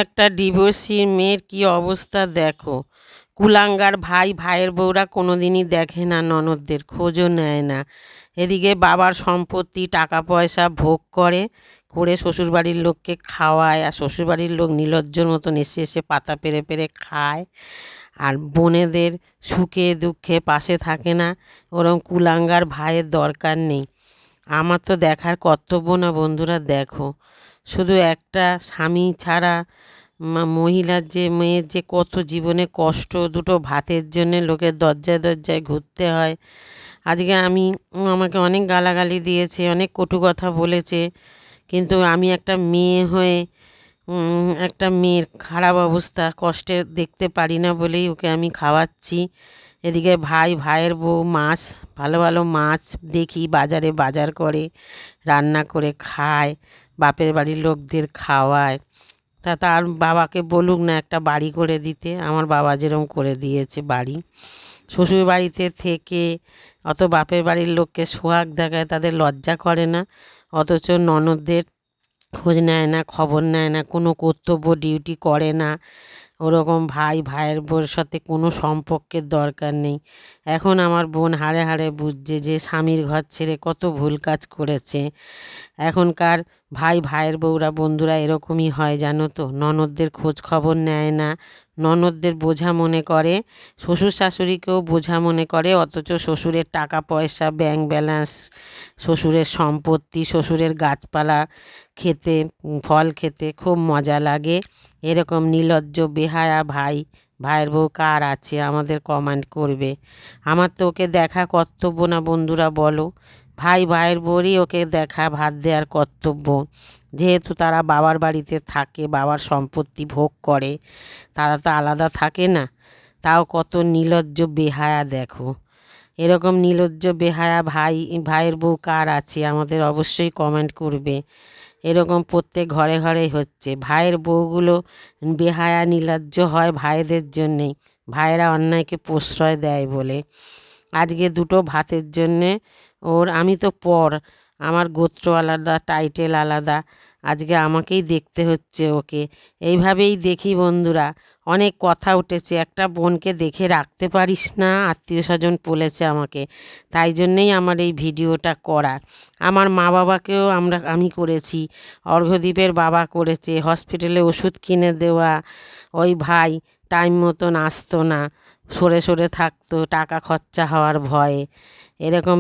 একটা ডিভোর্সি মেয়ের কি অবস্থা দেখো। কুলাঙ্গার ভাই ভাইয়ের বউরা কোনোদিনই দেখে না, ননদদের খোঁজও নেয় না। এদিকে বাবার সম্পত্তি টাকা পয়সা ভোগ করে করে শ্বশুরবাড়ির লোককে খাওয়ায়, আর শ্বশুরবাড়ির লোক নির্লজ্জর মতন এসে এসে পাতা পেরে পেরে খায়। আর বোনেদের সুখে দুঃখে পাশে থাকে না। ওরম কুলাঙ্গার ভাইয়ের দরকার নেই। আমার তো দেখার কর্তব্য না বন্ধুরা। দেখো, শুধু একটা স্বামী ছাড়া মহিলার যে মেয়ের যে কত জীবনে কষ্ট, দুটো ভাতের জন্যে লোকের দরজায় দরজায় ঘুরতে হয়। আজকে আমাকে অনেক গালাগালি দিয়েছে, অনেক কটু কথা বলেছে, কিন্তু আমি একটা মেয়ে হয়ে একটা মেয়ের খারাপ অবস্থা কষ্টের দেখতে পারি না বলেই ওকে আমি খাওয়াচ্ছি। এদিকে ভাইয়ের বউ মাছ, ভালো ভালো মাছ দেখি বাজারে বাজার করে রান্না করে খায়, বাপের বাড়ির লোকদের খাওয়ায়। তার বাবাকে বলুক না একটা বাড়ি করে দিতে, আমার বাবা যেরকম করে দিয়েছে বাড়ি। শ্বশুর বাড়িতে থেকে অত বাপের বাড়ির লোককে সোহাগ দেখায়, তাদের লজ্জা করে না। অথচ ননদদের খোঁজ নেয় না, খবর নেয় না, কোনো কর্তব্য ডিউটি করে না। ওরকম ভাইয়ের বউর সাথে কোনো সম্পর্কের দরকার নেই। এখন আমার বোন হাড়ে হাড়ে বুঝছে যে স্বামীর ঘর ছেড়ে কত ভুল কাজ করেছে। এখনকার ভাইয়ের বউরা বন্ধুরা এরকমই হয় জানো তো, ননদদের খোঁজ খবর নেয় না, ননদদের বোঝা মনে করে, শ্বশুর শাশুড়িকেও বোঝা মনে করে। অথচ শ্বশুরের টাকা পয়সা, ব্যাংক ব্যালেন্স, শ্বশুরের সম্পত্তি, শ্বশুরের গাছপালা খেতে, ফল খেতে খুব মজা লাগে। এরকম নির্লজ্জ বেহায়া ভাইয়ের বউ কার আছে আমাদের কমেন্ট করবে। আমার তো ওকে দেখা কর্তব্য না বন্ধুরা, বলো। ভাইয়ের বউরই ওকে দেখা ভাত দেওয়ার কর্তব্য। যেহেতু তারা বাবার বাড়িতে থাকে, বাবার সম্পত্তি ভোগ করে, তারা তো আলাদা থাকে না। তাও কত নির্লজ্জ বেহায়া দেখো। এরকম নির্লজ্জ বেহায়া ভাইয়ের বউ কার আছে আমাদের অবশ্যই কমেন্ট করবে। এরকম প্রত্যেক ঘরে ঘরেই হচ্ছে। ভাইয়ের বউগুলো বেহায়া নির্লজ্জ হয় ভাইদের জন্যেই, ভাইয়েরা অন্যায়কে প্রশ্রয় দেয় বলে। আজকে দুটো ভাতের জন্যে আমি তো আমার গোত্র আলাদা, টাইটেল আলাদা, আজকে আমাকেই দেখতে হচ্ছে ওকে। এইভাবেই দেখি বন্ধুরা, অনেক কথা উঠেছে, একটা বোনকে দেখে রাখতে পারিস না, আত্মীয় স্বজন বলেছে আমাকে। তাই জন্যেই আমার এই ভিডিওটা করা। আমার মা বাবাকেও আমি করেছি, অর্ঘ্যদীপের বাবা করেছে, হসপিটালে ওষুধ কিনে দেওয়া। ওই ভাই টাইম মতন আসতো না, সরে সরে থাকতো টাকা খরচা হওয়ার ভয়ে। এরকম